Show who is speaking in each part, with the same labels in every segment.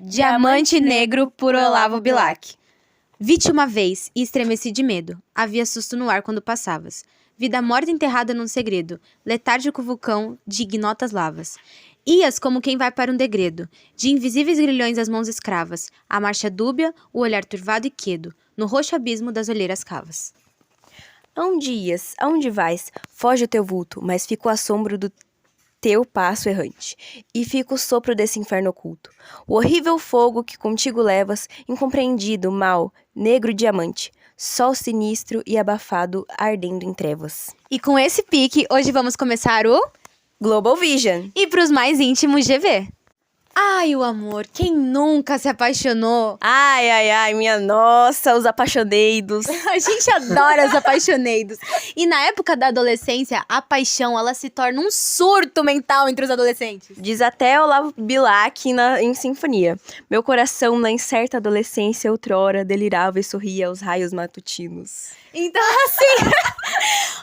Speaker 1: Diamante Negro por Olavo Bilac. Vi-te uma vez e estremeci de medo. Havia susto no ar quando passavas. Vida morta enterrada num segredo. Letárgico vulcão de ignotas lavas. Ias como quem vai para um degredo. De invisíveis grilhões as mãos escravas. A marcha dúbia, o olhar turvado e quedo. No roxo abismo das olheiras cavas.
Speaker 2: Aonde ias? Aonde vais? Foge o teu vulto, mas fica o assombro do teu passo errante, e fica o sopro desse inferno oculto. O horrível fogo que contigo levas, incompreendido, mal, negro diamante, sol sinistro e abafado, ardendo em trevas.
Speaker 1: E com esse pique, hoje vamos começar o...
Speaker 2: Global Vision.
Speaker 1: E pros mais íntimos, GV. Ai, o amor, quem nunca se apaixonou?
Speaker 2: Ai, ai, ai, minha nossa, os apaixoneiros.
Speaker 1: A gente adora os apaixoneiros. E na época da adolescência, a paixão, ela se torna um surto mental entre os adolescentes.
Speaker 2: Diz até Olavo Bilac em Sinfonia. Meu coração, na incerta adolescência, outrora, delirava e sorria aos raios matutinos.
Speaker 1: Então, assim,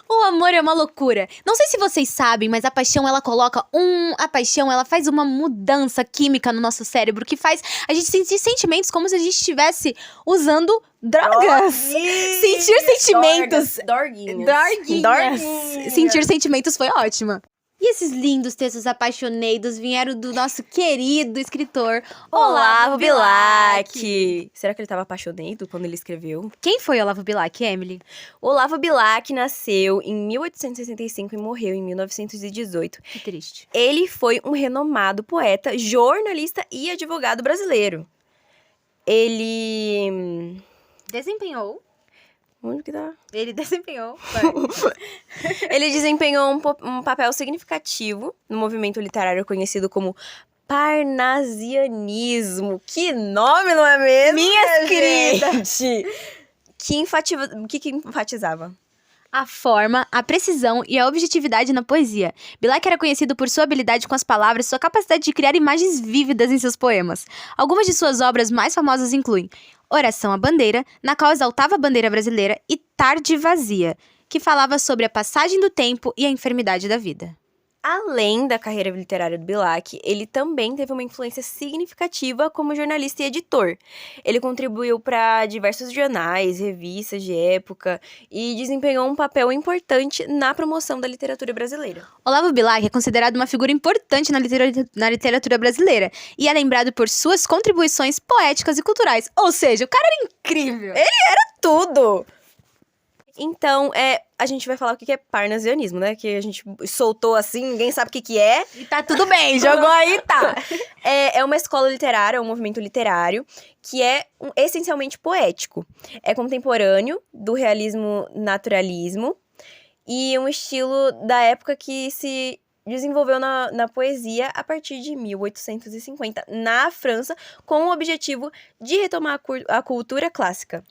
Speaker 1: o amor é uma loucura. Não sei se vocês sabem, mas a paixão, ela coloca A paixão, ela faz uma mudança química no nosso cérebro que faz a gente sentir sentimentos como se a gente estivesse usando drogas. Sentir sentimentos.
Speaker 2: Dorguinhas.
Speaker 1: Sentir sentimentos foi ótima. E esses lindos textos apaixonados vieram do nosso querido escritor
Speaker 2: Olavo Bilac. Será que ele estava apaixonado quando ele escreveu?
Speaker 1: Quem foi Olavo Bilac, Emily?
Speaker 2: Olavo Bilac nasceu em 1865 e morreu em 1918.
Speaker 1: Que triste.
Speaker 2: Ele foi um renomado poeta, jornalista e advogado brasileiro. Ele...
Speaker 1: Desempenhou.
Speaker 2: Onde que tá?
Speaker 1: Ele desempenhou.
Speaker 2: Ele desempenhou um papel significativo no movimento literário conhecido como parnasianismo. Que nome, não é mesmo?
Speaker 1: Minhas queridas!
Speaker 2: Que enfatizava?
Speaker 1: A forma, a precisão e a objetividade na poesia. Bilac era conhecido por sua habilidade com as palavras e sua capacidade de criar imagens vívidas em seus poemas. Algumas de suas obras mais famosas incluem Oração à Bandeira, na qual exaltava a bandeira brasileira, e Tarde Vazia, que falava sobre a passagem do tempo e a enfermidade da vida.
Speaker 2: Além da carreira literária do Bilac, ele também teve uma influência significativa como jornalista e editor. Ele contribuiu para diversos jornais, revistas de época e desempenhou um papel importante na promoção da literatura brasileira.
Speaker 1: Olavo Bilac é considerado uma figura importante na literatura brasileira e é lembrado por suas contribuições poéticas e culturais. Ou seja, o cara era incrível!
Speaker 2: Tudo! Então, a gente vai falar o que é parnasianismo, né? Que a gente soltou assim, ninguém sabe o que é.
Speaker 1: E tá tudo bem, jogou aí, tá.
Speaker 2: É uma escola literária, um movimento literário, que é essencialmente poético. É contemporâneo do realismo-naturalismo e um estilo da época que se desenvolveu na poesia a partir de 1850, na França, com o objetivo de retomar a cultura clássica.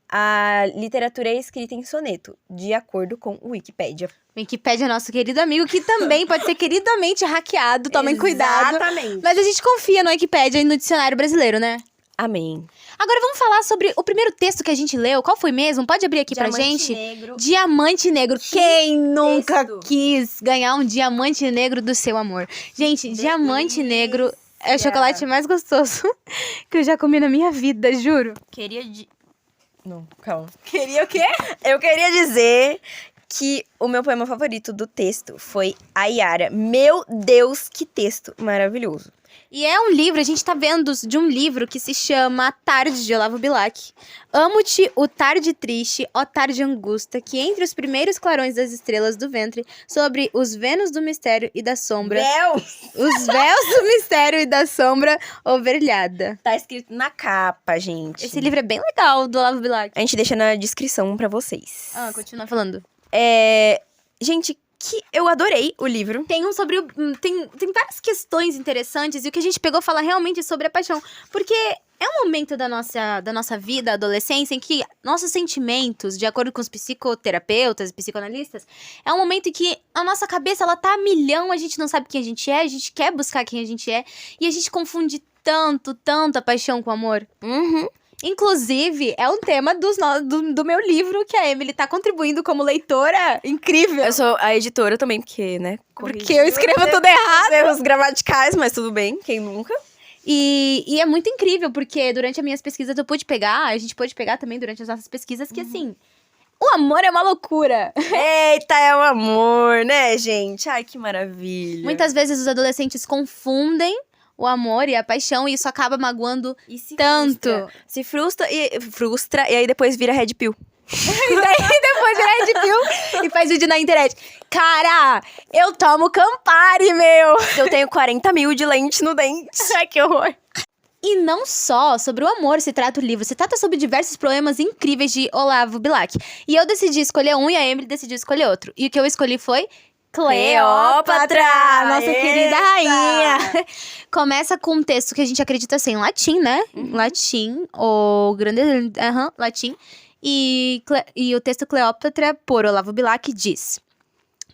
Speaker 2: A literatura é escrita em soneto, de acordo com o Wikipédia.
Speaker 1: Wikipédia é nosso querido amigo, que também pode ser queridamente hackeado, tomem cuidado.
Speaker 2: Exatamente.
Speaker 1: Mas a gente confia no Wikipédia e no dicionário brasileiro, né?
Speaker 2: Amém.
Speaker 1: Agora vamos falar sobre o primeiro texto que a gente leu. Qual foi mesmo? Pode abrir aqui pra gente?
Speaker 2: Negro.
Speaker 1: Diamante Negro. Quem nunca
Speaker 2: texto.
Speaker 1: quis ganhar um diamante negro do seu amor? Gente, Diamante Negro é o chocolate mais gostoso que eu já comi na minha vida, juro.
Speaker 2: Não, calma.
Speaker 1: Queria o quê?
Speaker 2: Eu queria dizer que o meu poema favorito do texto foi A Yara. Meu Deus, que texto maravilhoso.
Speaker 1: E é um livro, a gente tá vendo de um livro que se chama Tarde, de Olavo Bilac. Amo-te, o tarde triste, ó tarde angusta, que entre os primeiros clarões das estrelas do ventre, sobre os Vênus do mistério e da sombra... Os véus do mistério e da sombra ovelhada.
Speaker 2: Tá escrito na capa, gente.
Speaker 1: Esse livro é bem legal, do Olavo Bilac.
Speaker 2: A gente deixa na descrição pra vocês.
Speaker 1: Continua falando.
Speaker 2: Gente, que eu adorei o livro.
Speaker 1: Tem tem várias questões interessantes e o que a gente pegou fala realmente sobre a paixão. Porque é um momento da nossa vida, adolescência, em que nossos sentimentos, de acordo com os psicoterapeutas e psicoanalistas, é um momento em que a nossa cabeça, ela tá a milhão, a gente não sabe quem a gente quer buscar quem a gente é, e a gente confunde tanto a paixão com o amor. Inclusive, é um tema do meu livro, que a Emily tá contribuindo como leitora. Incrível!
Speaker 2: Eu sou a editora também, porque, né?
Speaker 1: Porque eu escrevo tudo errado.
Speaker 2: Erros gramaticais, mas tudo bem, quem nunca?
Speaker 1: E é muito incrível, porque durante as minhas pesquisas a gente pôde pegar também durante as nossas pesquisas, que assim, o amor é uma loucura.
Speaker 2: Eita, é o amor, né, gente? Ai, que maravilha.
Speaker 1: Muitas vezes os adolescentes confundem o amor e a paixão, e isso acaba magoando
Speaker 2: E se
Speaker 1: tanto.
Speaker 2: Se frustra, e aí depois vira Red Pill.
Speaker 1: E daí depois vira Red Pill e faz vídeo na internet. Cara, eu tomo Campari, meu!
Speaker 2: Eu tenho 40 mil de lente no dente.
Speaker 1: Ai, que horror. E não só sobre o amor se trata o livro, se trata sobre diversos poemas incríveis de Olavo Bilac. E eu decidi escolher um e a Emily decidiu escolher outro. E o que eu escolhi foi Cleópatra, nossa querida rainha. Começa com um texto que a gente acredita ser em latim, né? Latim, ou grande... latim. E o texto Cleópatra, por Olavo Bilac, diz...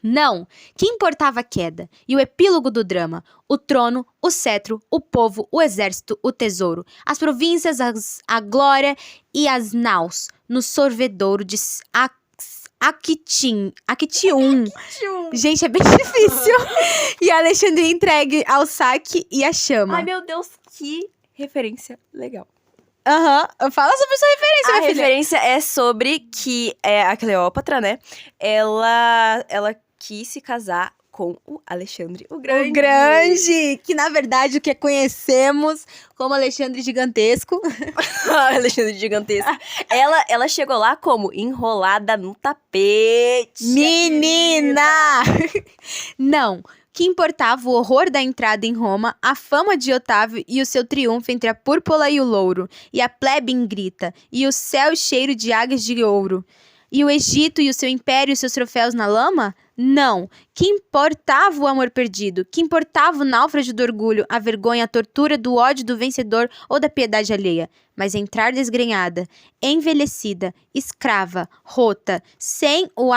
Speaker 1: Não, que importava a queda e o epílogo do drama, o trono, o cetro, o povo, o exército, o tesouro, as províncias, a glória e as naus, no sorvedouro de Actium. Gente, é bem difícil. E Alexandria entregue ao saque e à chama.
Speaker 2: Ai, meu Deus, que referência legal.
Speaker 1: Fala sobre sua referência,
Speaker 2: A
Speaker 1: minha filha.
Speaker 2: referência é sobre que a Cleópatra, né? Ela quis se casar com o Alexandre o Grande.
Speaker 1: O grande, que na verdade o que conhecemos como Alexandre Gigantesco.
Speaker 2: Alexandre Gigantesco. Ela chegou lá como enrolada no tapete.
Speaker 1: Menina! Não, que importava o horror da entrada em Roma, a fama de Otávio e o seu triunfo entre a púrpura e o louro, e a plebe em grita, e o céu cheiro de águias de ouro, e o Egito e o seu império e os seus troféus na lama? Não. Que importava o amor perdido? Que importava o náufrago do orgulho, a vergonha, a tortura do ódio do vencedor ou da piedade alheia? Mas entrar desgrenhada, envelhecida, escrava, rota, sem o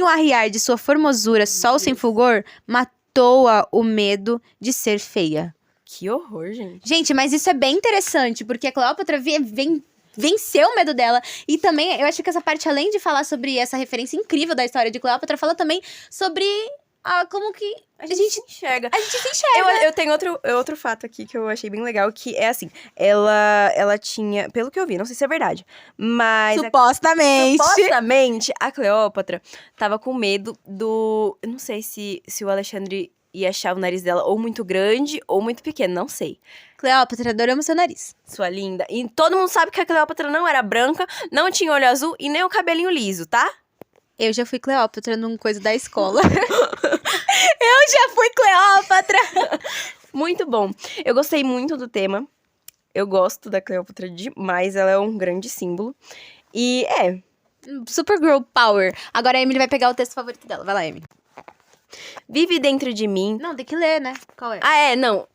Speaker 1: arriar de sua formosura, sol sem fulgor, matou-a o medo de ser feia.
Speaker 2: Que horror, gente.
Speaker 1: Gente, mas isso é bem interessante, porque a Cleópatra venceu o medo dela. E também, eu acho que essa parte, além de falar sobre essa referência incrível da história de Cleópatra, fala também sobre como que a gente
Speaker 2: se enxerga.
Speaker 1: A gente se enxerga.
Speaker 2: Eu tenho outro fato aqui que eu achei bem legal, que é assim, ela tinha, pelo que eu vi, não sei se é verdade, mas... Supostamente, a Cleópatra tava com medo do... Eu não sei se o Alexandre ia achar o nariz dela ou muito grande ou muito pequeno, não sei.
Speaker 1: Cleópatra, adoramos seu nariz.
Speaker 2: Sua linda. E todo mundo sabe que a Cleópatra não era branca, não tinha olho azul e nem o cabelinho liso, tá?
Speaker 1: Eu já fui Cleópatra num coisa da escola. Eu já fui Cleópatra!
Speaker 2: Muito bom. Eu gostei muito do tema. Eu gosto da Cleópatra demais, ela é um grande símbolo. E
Speaker 1: Supergirl Power. Agora a Emily vai pegar o texto favorito dela. Vai lá, Emily.
Speaker 2: Vive dentro de mim.
Speaker 1: Não, tem que ler, né? Qual é?
Speaker 2: Não.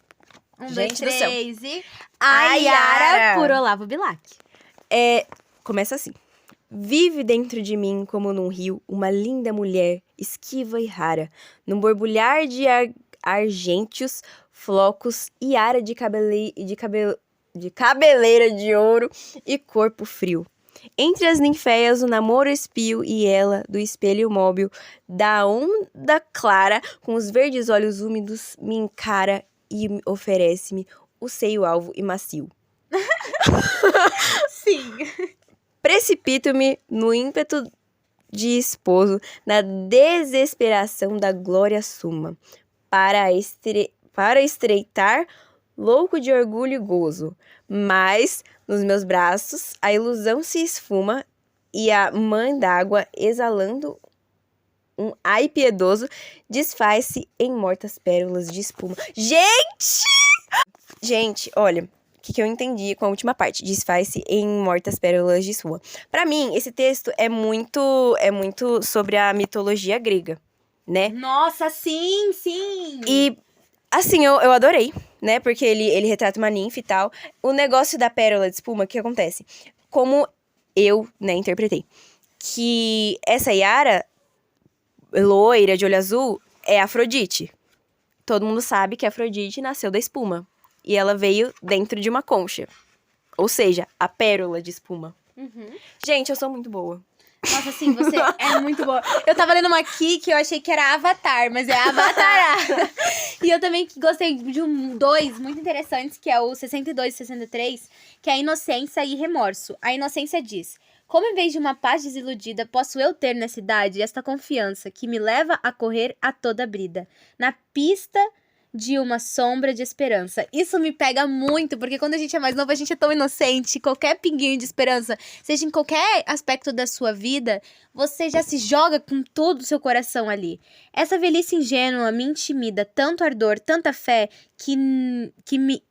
Speaker 1: 1, 2,
Speaker 2: Gente do céu.
Speaker 1: 3 e... A Yara, por Olavo Bilac.
Speaker 2: Começa assim. Vive dentro de mim como num rio uma linda mulher, esquiva e rara, num borbulhar de argênteos, flocos e ara de cabeleira de ouro e corpo frio. Entre as ninféias, o namoro espio e ela, do espelho móvel, da onda clara, com os verdes olhos úmidos, me encara e oferece-me o seio alvo e macio.
Speaker 1: Sim.
Speaker 2: Precipito-me no ímpeto de esposo, na desesperação da glória suma, para estreitar, louco de orgulho e gozo. Mas, nos meus braços, a ilusão se esfuma e a mãe d'água, exalando um ai piedoso, desfaz-se em mortas pérolas de espuma. Gente, olha, o que eu entendi com a última parte? Desfaz-se em mortas pérolas de espuma. Pra mim, esse texto é muito sobre a mitologia grega, né?
Speaker 1: Nossa, sim, sim!
Speaker 2: E, assim, eu adorei, né? Porque ele retrata uma ninfa e tal. O negócio da pérola de espuma, o que acontece? Como eu, né, interpretei. Que essa Yara, loira, de olho azul, é Afrodite. Todo mundo sabe que Afrodite nasceu da espuma. E ela veio dentro de uma concha. Ou seja, a pérola de espuma.
Speaker 1: Uhum.
Speaker 2: Gente, eu sou muito boa.
Speaker 1: Nossa, assim, você é muito boa. Eu tava lendo uma aqui que eu achei que era Avatar, mas é Avatar. E eu também gostei de dois muito interessantes, que é o 62 e 63, que é a inocência e remorso. A inocência diz: como em vez de uma paz desiludida, posso eu ter nessa idade esta confiança que me leva a correr a toda brida, na pista de uma sombra de esperança. Isso me pega muito, porque quando a gente é mais novo, a gente é tão inocente. Qualquer pinguinho de esperança, seja em qualquer aspecto da sua vida, você já se joga com todo o seu coração ali. Essa velhice ingênua me intimida, tanto ardor, tanta fé, que me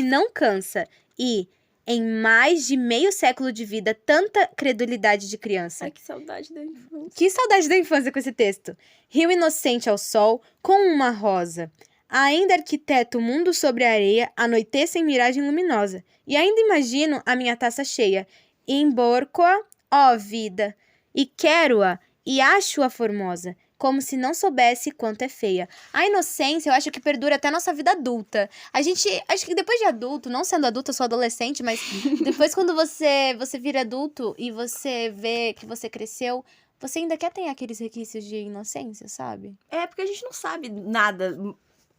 Speaker 1: não cansa. E, em mais de meio século de vida, tanta credulidade de criança.
Speaker 2: Ai, que saudade da infância.
Speaker 1: Que saudade da infância com esse texto. Rio inocente ao sol, com uma rosa. Ainda arquiteto o mundo sobre a areia, anoiteça em miragem luminosa. E ainda imagino a minha taça cheia. Emborco-a, ó vida, e quero-a, e acho-a formosa, como se não soubesse quanto é feia. A inocência, eu acho que perdura até a nossa vida adulta. Acho que depois de adulto, não sendo adulto, eu sou adolescente, mas depois quando você vira adulto e você vê que você cresceu, você ainda quer ter aqueles requisitos de inocência, sabe?
Speaker 2: É, porque a gente não sabe nada.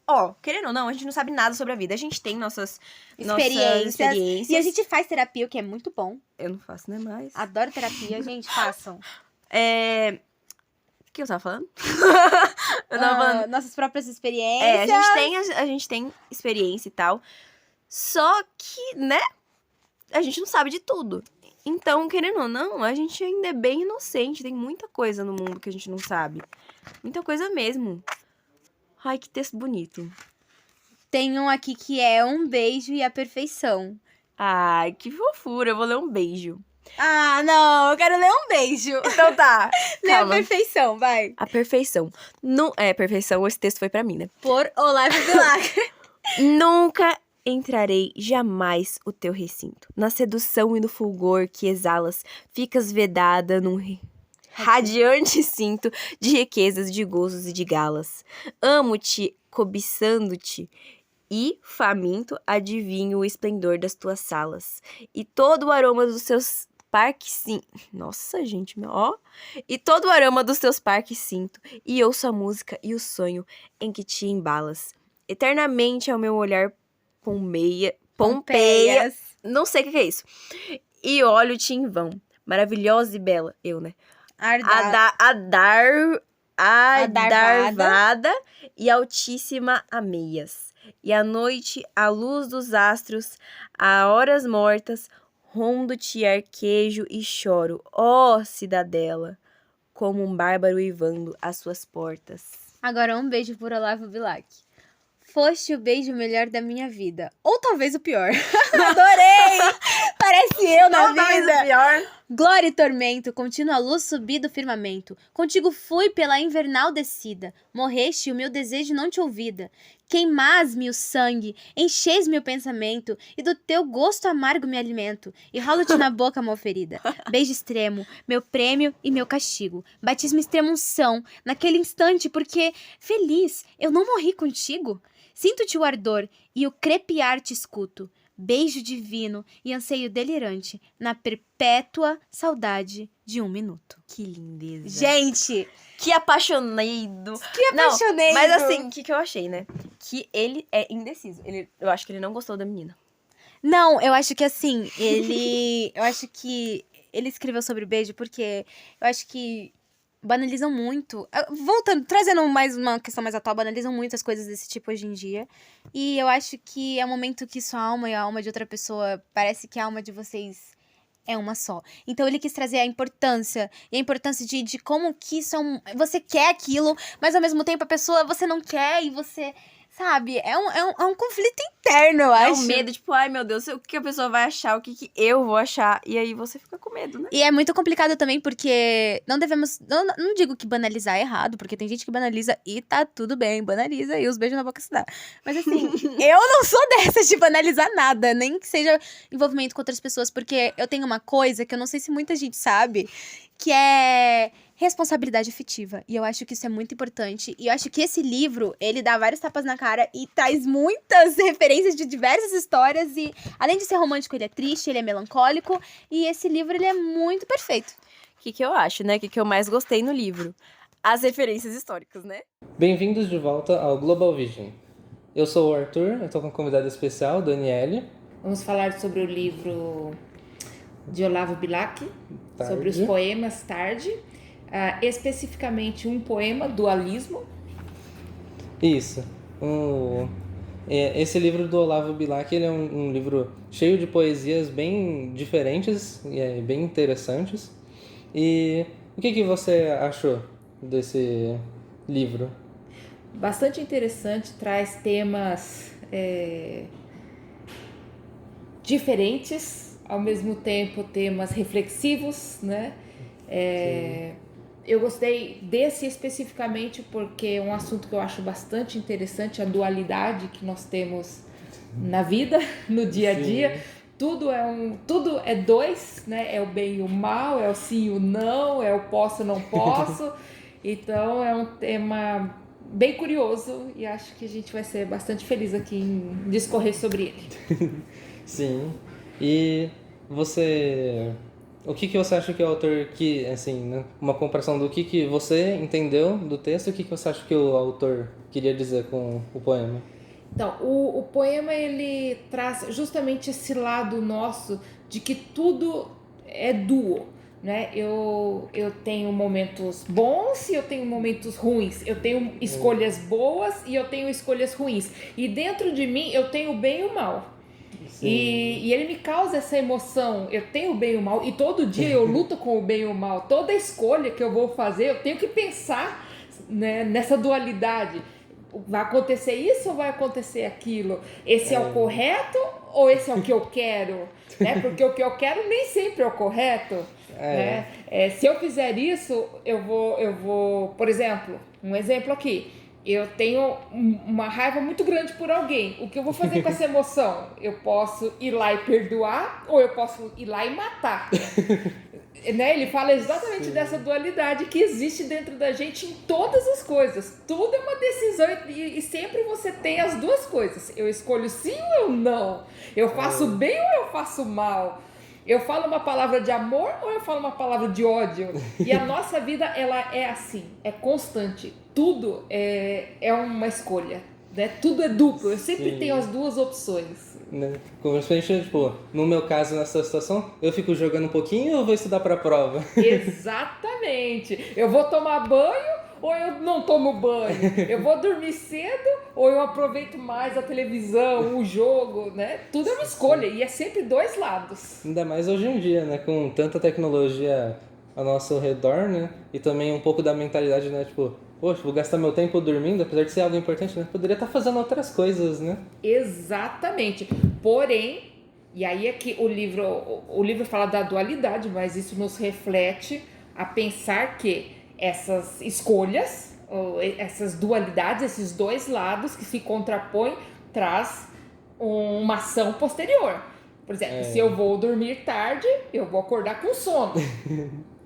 Speaker 2: Ó, querendo ou não, a gente não sabe nada sobre a vida. A gente tem nossas experiências.
Speaker 1: E a gente faz terapia, o que é muito bom.
Speaker 2: Eu não faço, né, mais.
Speaker 1: Adoro terapia, gente, façam.
Speaker 2: O que eu tava falando? Eu tava falando...
Speaker 1: Nossas próprias experiências.
Speaker 2: A gente tem experiência e tal. Só que, né, a gente não sabe de tudo. Então, querendo ou não, a gente ainda é bem inocente. Tem muita coisa no mundo que a gente não sabe. Muita coisa mesmo. Ai, que texto bonito.
Speaker 1: Tem um aqui que é um beijo e a perfeição.
Speaker 2: Ai, que fofura. Eu vou ler um beijo.
Speaker 1: Ah, não, eu quero ler um beijo.
Speaker 2: Então tá.
Speaker 1: Lê a perfeição, vai.
Speaker 2: A perfeição. Não é perfeição, esse texto foi pra mim, né?
Speaker 1: Por Olavo Bilac.
Speaker 2: Nunca entrarei jamais o teu recinto. Na sedução e no fulgor que exalas, ficas vedada num radiante cinto de riquezas, de gozos e de galas. Amo-te, cobiçando-te, e, faminto, adivinho o esplendor das tuas salas. E todo o aroma dos seus parques sinto. Nossa, gente, ó. E todo o aroma dos teus parques sinto, e ouço a música e o sonho em que te embalas. Eternamente ao meu olhar Pompeia. Não sei o que é isso. E olho-te em vão. Maravilhosa e bela. Eu, né? Adarvada e altíssima a meias. E à noite, à luz dos astros, a horas mortas, rondo-te arquejo e choro, ó cidadela, como um bárbaro uivando às suas portas.
Speaker 1: Agora um beijo por Olavo Bilac. Foste o beijo melhor da minha vida. Ou talvez o pior. Adorei! Parece eu na vida.
Speaker 2: Talvez o pior.
Speaker 1: Glória e tormento, contínua luz subir do firmamento. Contigo fui pela invernal descida. Morreste e o meu desejo não te ouvida. Queimas-me o sangue, enches-me o pensamento, e do teu gosto amargo me alimento, e rolo-te na boca mal ferida. Beijo extremo, meu prêmio e meu castigo. Batismo extrema-unção, naquele instante, porque, feliz, eu não morri contigo. Sinto-te o ardor, e o crepiar te escuto. Beijo divino e anseio delirante, na perpétua saudade de um minuto.
Speaker 2: Que lindeza.
Speaker 1: Gente!
Speaker 2: Que apaixonado.
Speaker 1: Que apaixonado.
Speaker 2: Não, mas assim, o que eu achei, né? Que ele é indeciso. Eu acho que ele não gostou da menina.
Speaker 1: Não, eu acho que assim, eu acho que ele escreveu sobre beijo porque eu acho que banalizam muito. Voltando, trazendo mais uma questão mais atual, banalizam muito as coisas desse tipo hoje em dia. E eu acho que é um momento que sua alma e a alma de outra pessoa, parece que a alma de vocês é uma só. Então ele quis trazer a importância. E a importância de como que isso é você quer aquilo, mas ao mesmo tempo a pessoa você não quer e você... Sabe? É um conflito interno, eu acho.
Speaker 2: É um medo, tipo, ai meu Deus, o que a pessoa vai achar, o que eu vou achar. E aí você fica com medo, né?
Speaker 1: E é muito complicado também, porque não devemos... Não digo que banalizar é errado, porque tem gente que banaliza e tá tudo bem, banaliza e os beijos na boca se dá. Mas assim, eu não sou dessas de banalizar nada, nem que seja envolvimento com outras pessoas, porque eu tenho uma coisa que eu não sei se muita gente sabe, que é responsabilidade afetiva. E eu acho que isso é muito importante. E eu acho que esse livro, ele dá vários tapas na cara e traz muitas referências de diversas histórias. E além de ser romântico, ele é triste, ele é melancólico. E esse livro, ele é muito perfeito.
Speaker 2: que eu acho, né? O que eu mais gostei no livro? As referências históricas, né?
Speaker 3: Bem-vindos de volta ao Global Vision. Eu sou o Arthur, eu estou com uma convidada especial, Daniele.
Speaker 4: Vamos falar sobre o livro de Olavo Bilac,
Speaker 3: Tarde.
Speaker 4: sobre os poemas Tarde, especificamente um poema, Dualismo.
Speaker 3: Isso. Esse livro do Olavo Bilac, ele é um livro cheio de poesias bem diferentes e bem interessantes. E o que você achou desse livro?
Speaker 4: Bastante interessante, traz temas diferentes, ao mesmo tempo temas reflexivos, né? Eu gostei desse especificamente porque é um assunto que eu acho bastante interessante, a dualidade que nós temos na vida, no dia a dia. Tudo é dois, né? É o bem e o mal, é o sim e o não, é o posso e não posso. Então é um tema bem curioso e acho que a gente vai ser bastante feliz aqui em discorrer sobre ele.
Speaker 3: Sim. E o que você acha que o autor, assim, né, uma comparação do que você entendeu do texto, o que você acha que o autor queria dizer com o poema?
Speaker 4: Então, o poema, ele traz justamente esse lado nosso de que tudo é duo, né? Eu tenho momentos bons e eu tenho momentos ruins. Eu tenho escolhas boas e eu tenho escolhas ruins. E dentro de mim, eu tenho o bem e o mal. E ele me causa essa emoção, eu tenho o bem e o mal, e todo dia eu luto com o bem e o mal. Toda escolha que eu vou fazer, eu tenho que pensar, né, nessa dualidade. Vai acontecer isso ou vai acontecer aquilo? Esse é o correto ou esse é o que eu quero? Né? Porque o que eu quero nem sempre é o correto. Né? Se eu fizer isso, eu vou... Por exemplo, um exemplo aqui. Eu tenho uma raiva muito grande por alguém. O que eu vou fazer com essa emoção? Eu posso ir lá e perdoar ou eu posso ir lá e matar? Né? Ele fala exatamente dessa dualidade que existe dentro da gente em todas as coisas. Tudo é uma decisão e sempre você tem as duas coisas. Eu escolho sim ou eu não. Eu faço bem ou eu faço mal. Eu falo uma palavra de amor ou eu falo uma palavra de ódio? E a nossa vida, ela é assim, é constante. Tudo é uma escolha, né? Tudo é duplo. Eu sempre tenho as duas opções.
Speaker 3: Né? Principalmente, tipo, no meu caso, nessa situação, eu fico jogando um pouquinho ou eu vou estudar pra prova?
Speaker 4: Exatamente. Eu vou tomar banho ou eu não tomo banho? Eu vou dormir cedo ou eu aproveito mais a televisão, o jogo, né? Tudo é uma escolha e é sempre dois lados.
Speaker 3: Ainda mais hoje em dia, né? Com tanta tecnologia ao nosso redor, né? E também um pouco da mentalidade, né? Tipo, poxa, vou gastar meu tempo dormindo, apesar de ser algo importante, né? Poderia estar fazendo outras coisas, né?
Speaker 4: Exatamente. Porém, e aí é que o livro fala da dualidade, mas isso nos reflete a pensar que essas escolhas, essas dualidades, esses dois lados que se contrapõem, traz uma ação posterior. Por exemplo, se eu vou dormir tarde, eu vou acordar com sono.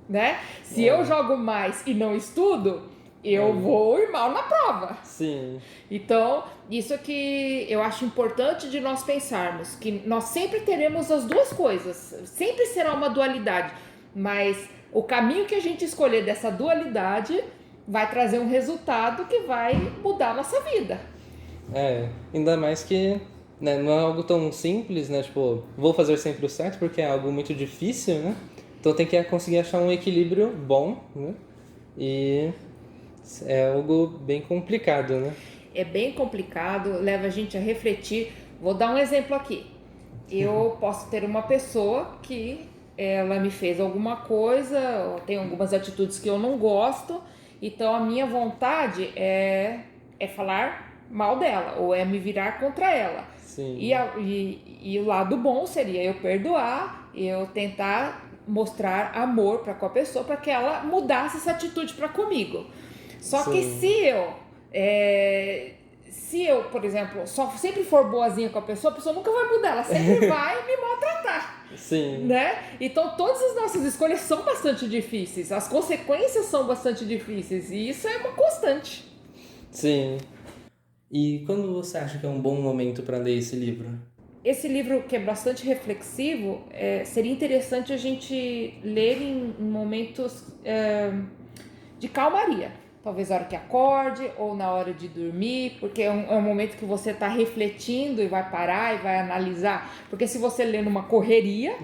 Speaker 4: Né? Se eu jogo mais e não estudo, eu vou ir mal na prova.
Speaker 3: Sim.
Speaker 4: Então, isso que eu acho importante de nós pensarmos, que nós sempre teremos as duas coisas, sempre será uma dualidade, mas o caminho que a gente escolher dessa dualidade vai trazer um resultado que vai mudar a nossa vida.
Speaker 3: Ainda mais que, né, não é algo tão simples, né? Tipo, vou fazer sempre o certo porque é algo muito difícil, né? Então tem que conseguir achar um equilíbrio bom, né? E é algo bem complicado, né?
Speaker 4: É bem complicado, leva a gente a refletir. Vou dar um exemplo aqui. Eu posso ter uma pessoa que ela me fez alguma coisa, ou tem algumas atitudes que eu não gosto, então a minha vontade é falar mal dela, ou é me virar contra ela.
Speaker 3: Sim.
Speaker 4: E o lado bom seria eu perdoar, eu tentar mostrar amor para com a pessoa, para que ela mudasse essa atitude para comigo. Só que se eu, por exemplo, só sempre for boazinha com a pessoa nunca vai mudar, ela sempre vai me maltratar.
Speaker 3: Sim.
Speaker 4: Né? Então todas as nossas escolhas são bastante difíceis, as consequências são bastante difíceis, e isso é uma constante.
Speaker 3: Sim. E quando você acha que é um bom momento para ler esse livro?
Speaker 4: esse livro, que é bastante reflexivo, seria interessante a gente ler em momentos de calmaria. Talvez na hora que acorde ou na hora de dormir, porque é um momento que você está refletindo e vai parar e vai analisar. Porque se você lê numa correria,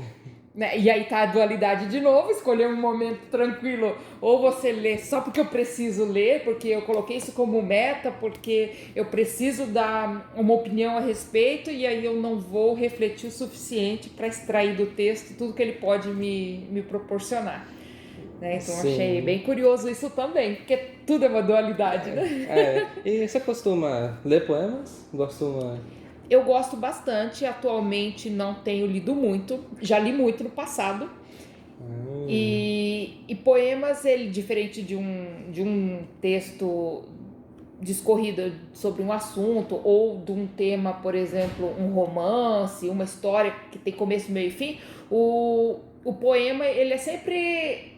Speaker 4: né, e aí tá a dualidade de novo, escolher um momento tranquilo, ou você lê só porque eu preciso ler, porque eu coloquei isso como meta, porque eu preciso dar uma opinião a respeito, e aí eu não vou refletir o suficiente para extrair do texto tudo que ele pode me proporcionar. Né? Então
Speaker 3: Sim.
Speaker 4: achei bem curioso isso também, porque tudo é uma dualidade, né?
Speaker 3: E você costuma ler poemas?
Speaker 4: Eu gosto bastante, atualmente não tenho lido muito, já li muito no passado. E poemas, ele diferente de um texto discorrido sobre um assunto ou de um tema, por exemplo, um romance, uma história que tem começo, meio e fim, o poema ele é sempre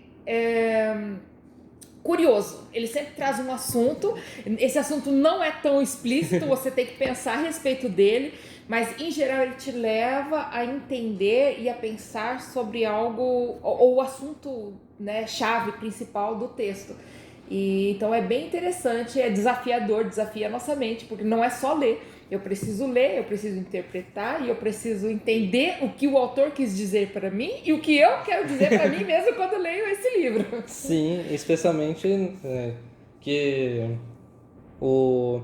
Speaker 4: curioso, ele sempre traz um assunto, esse assunto não é tão explícito, você tem que pensar a respeito dele, mas em geral ele te leva a entender e a pensar sobre algo, ou o assunto, né, chave principal do texto. E então é bem interessante, é desafiador, desafia a nossa mente, porque não é só ler. Eu preciso ler, eu preciso interpretar e eu preciso entender o que o autor quis dizer para mim e o que eu quero dizer para mim mesmo quando leio esse livro.
Speaker 3: Sim, especialmente que o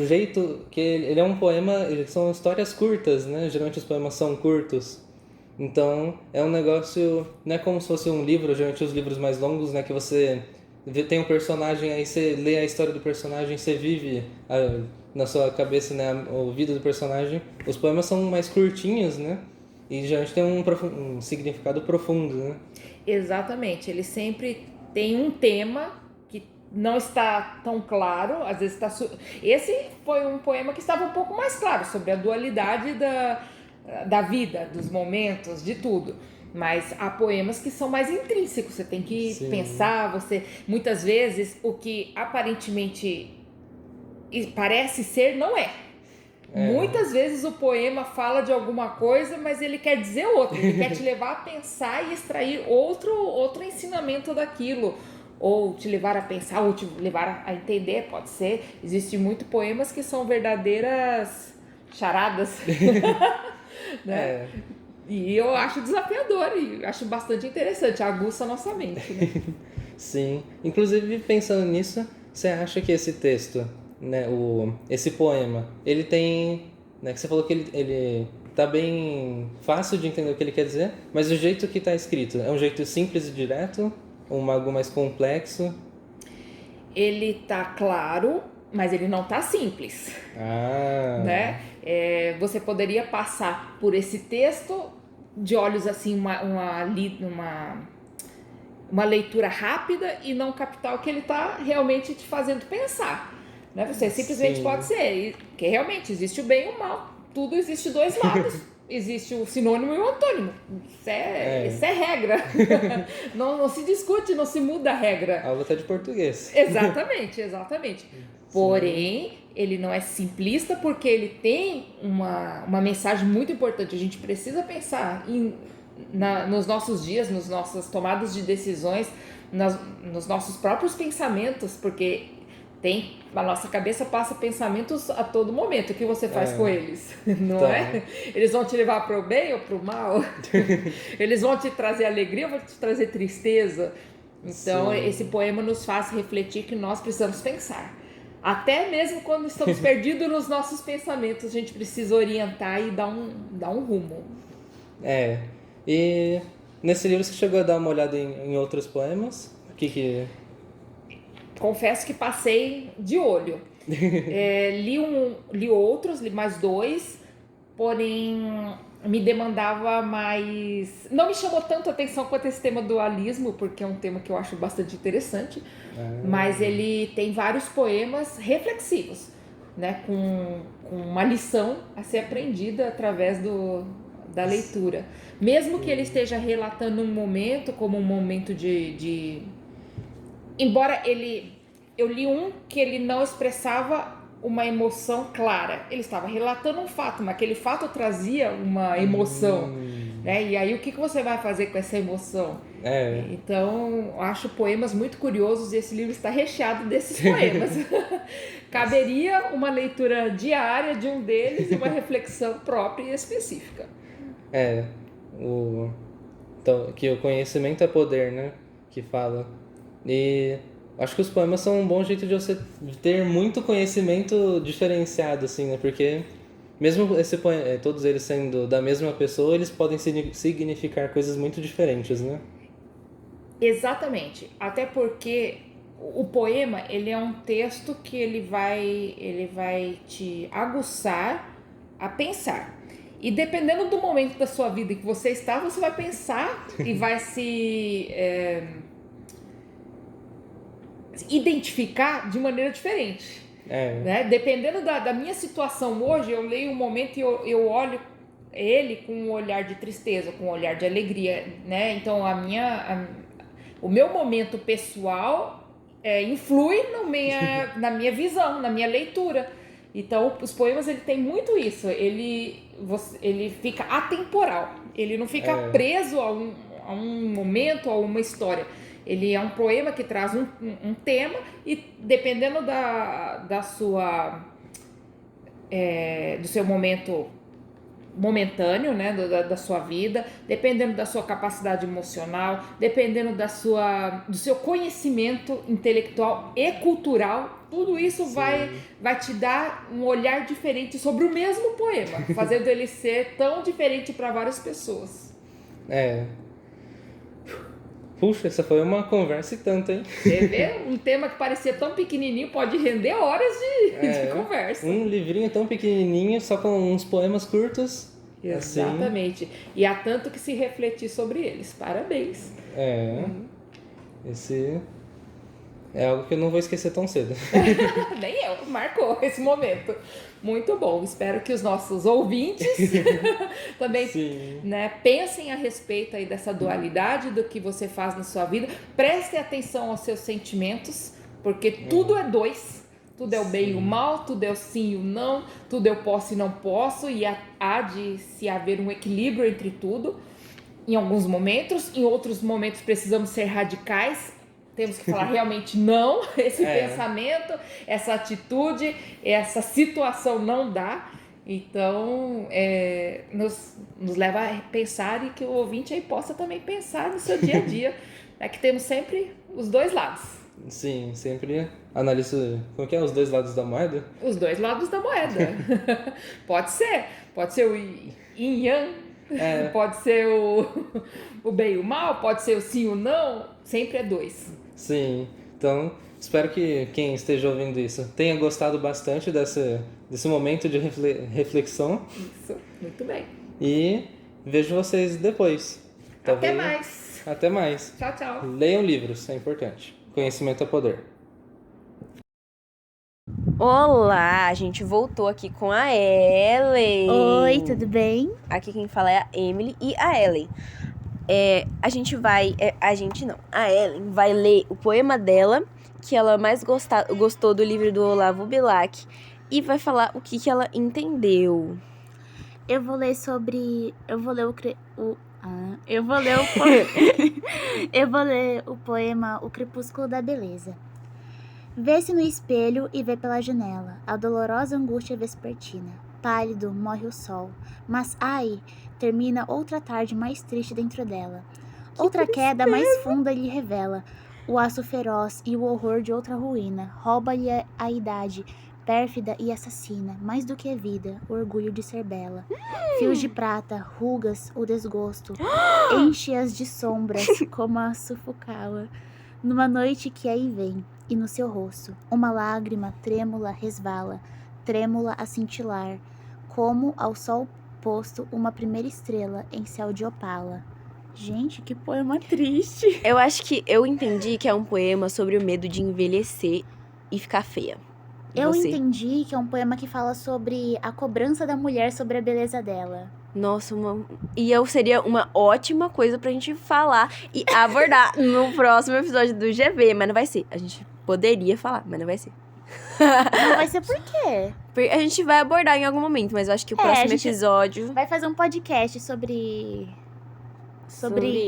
Speaker 3: jeito que ele é um poema, são histórias curtas, né? Geralmente os poemas são curtos. Então é um negócio, não é como se fosse um livro, geralmente os livros mais longos, né? Que você tem um personagem, aí você lê a história do personagem, você vive na sua cabeça, né, a vida do personagem. Os poemas são mais curtinhos, né? E geralmente tem um significado profundo, né?
Speaker 4: Exatamente, ele sempre tem um tema que não está tão claro, às vezes está... Esse foi um poema que estava um pouco mais claro, sobre a dualidade da vida, dos momentos, de tudo. Mas há poemas que são mais intrínsecos, você tem que pensar, muitas vezes o que aparentemente parece ser, não é. Muitas vezes o poema fala de alguma coisa, mas ele quer dizer outra, ele quer te levar a pensar e extrair outro ensinamento daquilo, ou te levar a pensar, ou te levar a entender, pode ser. Existem muitos poemas que são verdadeiras charadas, né? E eu acho desafiador e acho bastante interessante, aguça a nossa mente, né?
Speaker 3: Sim. Inclusive, pensando nisso, você acha que esse texto, né, esse poema, ele tem... Né, que você falou que ele tá bem fácil de entender o que ele quer dizer, mas o jeito que tá escrito, é um jeito simples e direto ou algo mais complexo?
Speaker 4: Ele tá claro, mas ele não tá simples. Né? Você poderia passar por esse texto de olhos assim, uma leitura rápida e não captar o que ele está realmente te fazendo pensar. Né? Você simplesmente pode ser, porque realmente existe o bem e o mal, tudo existe dois lados. Existe o sinônimo e o antônimo. Isso é regra. Não se discute, não se muda a regra.
Speaker 3: Aula até de português.
Speaker 4: Exatamente. Porém, ele não é simplista porque ele tem uma mensagem muito importante. A gente precisa pensar nos nossos dias, nas nossas tomadas de decisões, nos nossos próprios pensamentos, porque a nossa cabeça passa pensamentos a todo momento. O que você faz com eles? Não é? Eles vão te levar para o bem ou para o mal? Eles vão te trazer alegria ou vão te trazer tristeza? Então, esse poema nos faz refletir que nós precisamos pensar. Até mesmo quando estamos perdidos nos nossos pensamentos, a gente precisa orientar e dar um rumo.
Speaker 3: E nesse livro você chegou a dar uma olhada em outros poemas? O que...
Speaker 4: Confesso que passei de olho. Li outros, li mais 2, porém me demandava mais... Não me chamou tanto a atenção quanto esse tema dualismo, porque é um tema que eu acho bastante interessante, mas ele tem vários poemas reflexivos, né, com uma lição a ser aprendida através da leitura. Mesmo que ele esteja relatando um momento como um momento de... Embora eu li um que ele não expressava uma emoção clara. Ele estava relatando um fato, mas aquele fato trazia uma emoção, né? E aí o que você vai fazer com essa emoção? Então, eu acho poemas muito curiosos e esse livro está recheado desses poemas. Caberia uma leitura diária de um deles e uma reflexão própria e específica.
Speaker 3: Então, que o conhecimento é poder, né? Que fala. E acho que os poemas são um bom jeito de você ter muito conhecimento diferenciado, assim, né? Porque mesmo todos eles sendo da mesma pessoa, eles podem significar coisas muito diferentes, né?
Speaker 4: Exatamente. Até porque o poema, ele é um texto que ele vai te aguçar a pensar. E dependendo do momento da sua vida em que você está, você vai pensar e vai se identificar de maneira diferente. Né? Dependendo da minha situação hoje, eu leio um momento e eu olho ele com um olhar de tristeza, com um olhar de alegria, né? Então o meu momento pessoal influi na minha visão, na minha leitura. Então, os poemas, ele tem muito isso. Ele fica atemporal. Ele não fica preso a um momento, a uma história. Ele é um poema que traz um tema e, dependendo do seu momento momentâneo, né, da sua vida, dependendo da sua capacidade emocional, dependendo do seu conhecimento intelectual e cultural, tudo isso vai te dar um olhar diferente sobre o mesmo poema, fazendo ele ser tão diferente para várias pessoas.
Speaker 3: Puxa, essa foi uma conversa e tanto, hein?
Speaker 4: Você vê? Um tema que parecia tão pequenininho pode render horas de conversa.
Speaker 3: Um livrinho tão pequenininho, só com uns poemas curtos.
Speaker 4: Exatamente. Assim. E há tanto que se refletir sobre eles. Parabéns.
Speaker 3: Esse é algo que eu não vou esquecer tão cedo.
Speaker 4: Nem eu. Marcou esse momento. Muito bom. Espero que os nossos ouvintes também pensem a respeito aí dessa dualidade do que você faz na sua vida. Prestem atenção aos seus sentimentos, porque tudo é dois. Tudo é o bem e o mal, tudo é o sim e o não, tudo eu posso e não posso, e há de se haver um equilíbrio entre tudo. Em alguns momentos, em outros momentos precisamos ser radicais, temos que falar realmente não, esse pensamento, essa atitude, essa situação não dá. Então, nos leva a pensar e que o ouvinte aí possa também pensar no seu dia a dia, que temos sempre os dois lados.
Speaker 3: Sim, sempre analiso como que é os dois lados da moeda.
Speaker 4: Os dois lados da moeda. Pode ser o yin e yang, pode ser o bem e o mal, pode ser o sim e o não, sempre é dois.
Speaker 3: Sim, então espero que quem esteja ouvindo isso tenha gostado bastante desse momento de reflexão.
Speaker 4: Isso, muito bem.
Speaker 3: E vejo vocês depois.
Speaker 4: Até mais.
Speaker 3: Até mais.
Speaker 4: Tchau, tchau.
Speaker 3: Leiam livros, é importante. Conhecimento é poder.
Speaker 2: Olá, a gente voltou aqui com a Ellen.
Speaker 1: Oi, tudo bem?
Speaker 2: Aqui quem fala é a Emily e a Ellen. A Ellen vai ler o poema dela, que ela mais gostou do livro do Olavo Bilac, e vai falar o que ela entendeu.
Speaker 1: Eu vou ler o poema O Crepúsculo da Beleza. Vê-se no espelho e vê pela janela a dolorosa angústia vespertina. Pálido morre o sol, mas ai, termina outra tarde mais triste dentro dela. Outra queda mais funda lhe revela o aço feroz e o horror de outra ruína. Rouba-lhe a idade, pérfida e assassina, mais do que a vida, o orgulho de ser bela. Fios de prata, rugas, o desgosto, enche-as de sombras, como a sufocá-la. Numa noite que aí vem, e no seu rosto, uma lágrima trêmula resvala, trêmula a cintilar, como ao sol posto uma primeira estrela em céu de opala. Gente, que poema triste.
Speaker 2: Eu acho que eu entendi que é um poema sobre o medo de envelhecer e ficar feia.
Speaker 1: Eu entendi que é um poema que fala sobre a cobrança da mulher sobre a beleza dela.
Speaker 2: Nossa, seria uma ótima coisa pra gente falar e abordar no próximo episódio do GV, mas não vai ser. A gente poderia falar, mas não vai ser.
Speaker 5: Não vai ser por quê?
Speaker 2: A gente vai abordar em algum momento, mas eu acho que o
Speaker 5: É,
Speaker 2: próximo
Speaker 5: a gente-
Speaker 2: episódio...
Speaker 5: Vai fazer um podcast sobre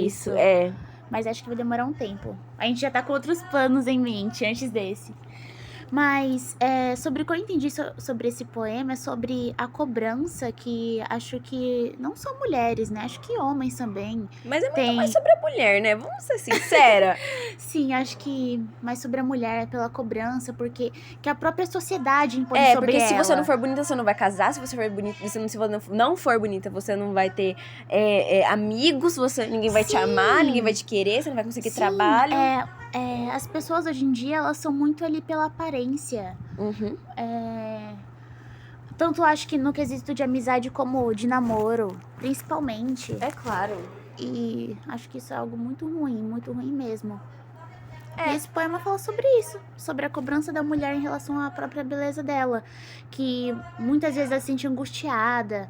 Speaker 5: isso.
Speaker 2: É.
Speaker 5: Mas acho que vai demorar um tempo. A gente já tá com outros planos em mente antes desse. Mas sobre o que eu entendi sobre esse poema é sobre a cobrança que acho que não só mulheres, né? Acho que homens também.
Speaker 2: Mas é muito
Speaker 5: Tem.
Speaker 2: mais sobre a mulher, né? Vamos ser sincera.
Speaker 5: Sim, acho que mais sobre a mulher, pela cobrança, porque que a própria sociedade impõe
Speaker 2: É,
Speaker 5: sobre
Speaker 2: porque se
Speaker 5: ela.
Speaker 2: você não for bonita, você não vai casar. Se você for bonita, se não for bonita, você não vai ter amigos, ninguém vai te
Speaker 5: Sim.
Speaker 2: amar, ninguém vai te querer, você não vai conseguir
Speaker 5: Sim,
Speaker 2: trabalho.
Speaker 5: as pessoas hoje em dia, elas são muito ali pela aparência.
Speaker 2: Uhum.
Speaker 5: Tanto acho que no quesito de amizade como de namoro, principalmente.
Speaker 2: É claro.
Speaker 5: E acho que isso é algo muito ruim mesmo.
Speaker 2: É.
Speaker 5: E esse poema fala sobre isso, sobre a cobrança da mulher em relação à própria beleza dela. Que muitas vezes ela se sente angustiada.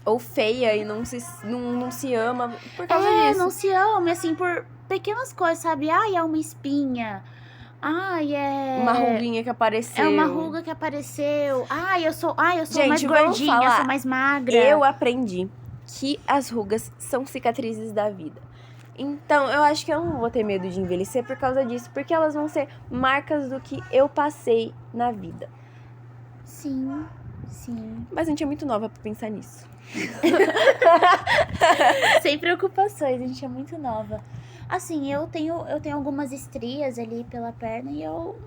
Speaker 2: Ou feia e não se ama por causa disso.
Speaker 5: Não se ama, assim, por pequenas coisas, sabe? Ai, é uma espinha. Ai,
Speaker 2: Uma ruguinha que apareceu.
Speaker 5: É uma ruga que apareceu. Ai, eu sou
Speaker 2: Gente,
Speaker 5: mais
Speaker 2: vamos
Speaker 5: gordinha, eu
Speaker 2: falar.
Speaker 5: sou mais magra.
Speaker 2: Eu aprendi que as rugas são cicatrizes da vida. Então, eu acho que eu não vou ter medo de envelhecer por causa disso, porque elas vão ser marcas do que eu passei na vida.
Speaker 5: Sim.
Speaker 2: Mas a gente é muito nova pra pensar nisso.
Speaker 5: Sem preocupações, a gente é muito nova. Assim, eu tenho algumas estrias ali pela perna e eu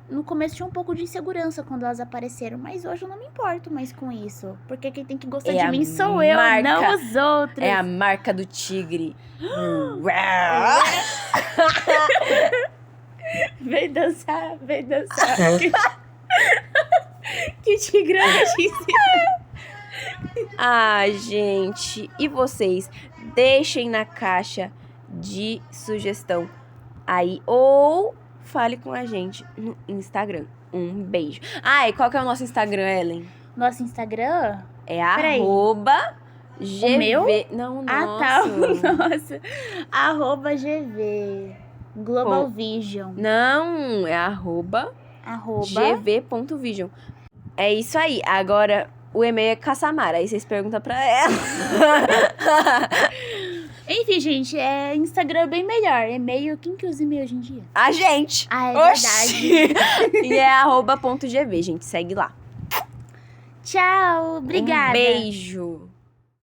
Speaker 5: no começo tinha um pouco de insegurança quando elas apareceram, mas hoje eu não me importo mais com isso. Porque quem tem que gostar
Speaker 2: É
Speaker 5: de
Speaker 2: a
Speaker 5: mim sou eu,
Speaker 2: marca.
Speaker 5: não os outros.
Speaker 2: É a marca do tigre.
Speaker 5: Vem dançar. Que tigrante.
Speaker 2: Gente. E vocês? Deixem na caixa de sugestão aí. Ou fale com a gente no Instagram. Um beijo. E qual que é o nosso Instagram, Ellen?
Speaker 5: Nosso Instagram?
Speaker 2: É
Speaker 5: Peraí.
Speaker 2: @GV.
Speaker 5: O meu?
Speaker 2: Não, o
Speaker 5: Tá,
Speaker 2: nosso.
Speaker 5: o nosso. @GV. Global Vision.
Speaker 2: Não, é @gv.vision. É isso aí. Agora, o e-mail é Caçamara. Aí vocês perguntam pra ela.
Speaker 5: Enfim, gente, Instagram é bem melhor. E-mail, quem que usa e-mail hoje em dia?
Speaker 2: A gente.
Speaker 5: Ah, é
Speaker 2: Oxi.
Speaker 5: verdade.
Speaker 2: E é @.gv, gente. Segue lá.
Speaker 5: Tchau, obrigada.
Speaker 2: Um beijo.